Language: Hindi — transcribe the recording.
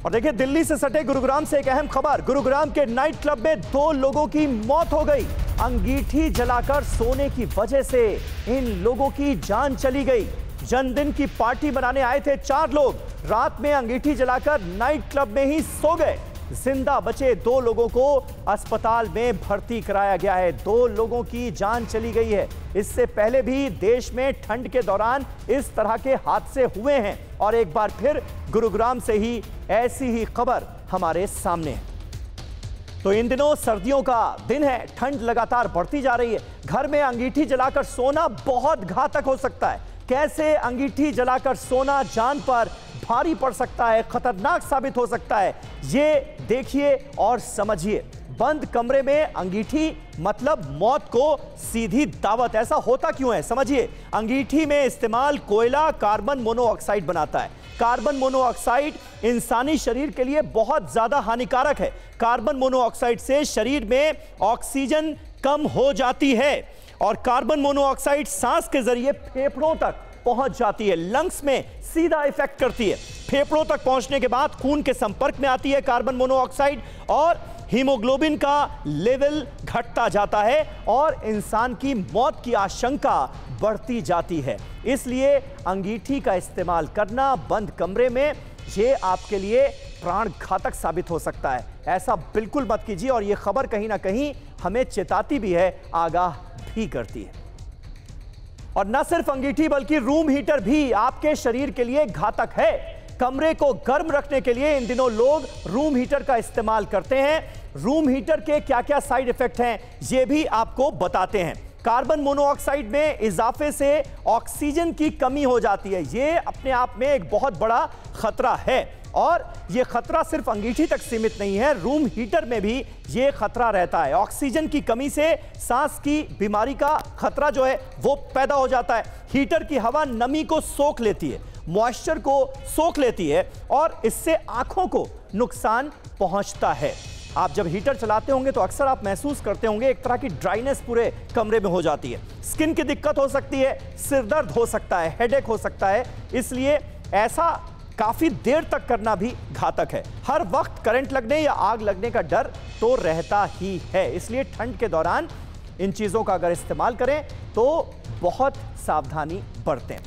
और देखिए, दिल्ली से सटे गुरुग्राम से एक अहम खबर। गुरुग्राम के नाइट क्लब में 2 लोगों की मौत हो गई। अंगीठी जलाकर सोने की वजह से इन लोगों की जान चली गई। जन्मदिन की पार्टी बनाने आए थे 4 लोग, रात में अंगीठी जलाकर नाइट क्लब में ही सो गए। जिंदा बचे 2 लोगों को अस्पताल में भर्ती कराया गया है। 2 लोगों की जान चली गई है। इससे पहले भी देश में ठंड के दौरान इस तरह के हादसे हुए हैं और एक बार फिर गुरुग्राम से ही ऐसी ही खबर हमारे सामने है। तो इन दिनों सर्दियों का दिन है, ठंड लगातार बढ़ती जा रही है। घर में अंगीठी जलाकर सोना बहुत घातक हो सकता है। कैसे अंगीठी जलाकर सोना जान पर भारी पड़ सकता है, खतरनाक साबित हो सकता है, ये देखिए और समझिए। बंद कमरे में अंगीठी मतलब मौत को सीधी दावत। ऐसा होता क्यों है, समझिए। अंगीठी में इस्तेमाल कोयला कार्बन मोनोऑक्साइड बनाता है। कार्बन मोनोऑक्साइड इंसानी शरीर के लिए बहुत ज्यादा हानिकारक है। कार्बन मोनोऑक्साइड से शरीर में ऑक्सीजन कम हो जाती है और कार्बन मोनोऑक्साइड सांस के जरिए फेफड़ों तक पहुंच जाती है, लंग्स में सीधा इफेक्ट करती है। फेफड़ों तक पहुंचने के बाद खून के संपर्क में आती है कार्बन मोनोऑक्साइड और हीमोग्लोबिन का लेवल घटता जाता है और इंसान की मौत की आशंका बढ़ती जाती है। इसलिए अंगीठी का इस्तेमाल करना बंद कमरे में ये आपके लिए प्राण घातक साबित हो सकता है। ऐसा बिल्कुल मत कीजिए और ये खबर कहीं ना कहीं हमें चेताती भी है, आगाह भी करती है। और न सिर्फ अंगीठी बल्कि रूम हीटर भी आपके शरीर के लिए घातक है। कमरे को गर्म रखने के लिए इन दिनों लोग रूम हीटर का इस्तेमाल करते हैं। रूम हीटर के क्या क्या साइड इफेक्ट हैं ये भी आपको बताते हैं। कार्बन मोनोऑक्साइड में इजाफे से ऑक्सीजन की कमी हो जाती है। ये अपने आप में एक बहुत बड़ा खतरा है और ये खतरा सिर्फ अंगीठी तक सीमित नहीं है, रूम हीटर में भी ये खतरा रहता है। ऑक्सीजन की कमी से सांस की बीमारी का खतरा जो है वो पैदा हो जाता है। हीटर की हवा नमी को सोख लेती है, मॉइस्चर को सोख लेती है और इससे आंखों को नुकसान पहुंचता है। आप जब हीटर चलाते होंगे तो अक्सर आप महसूस करते होंगे एक तरह की ड्राइनेस पूरे कमरे में हो जाती है। स्किन की दिक्कत हो सकती है, सिरदर्द हो सकता है, हेडेक हो सकता है। इसलिए ऐसा काफी देर तक करना भी घातक है। हर वक्त करंट लगने या आग लगने का डर तो रहता ही है। इसलिए ठंड के दौरान इन चीजों का अगर इस्तेमाल करें तो बहुत सावधानी बरतें।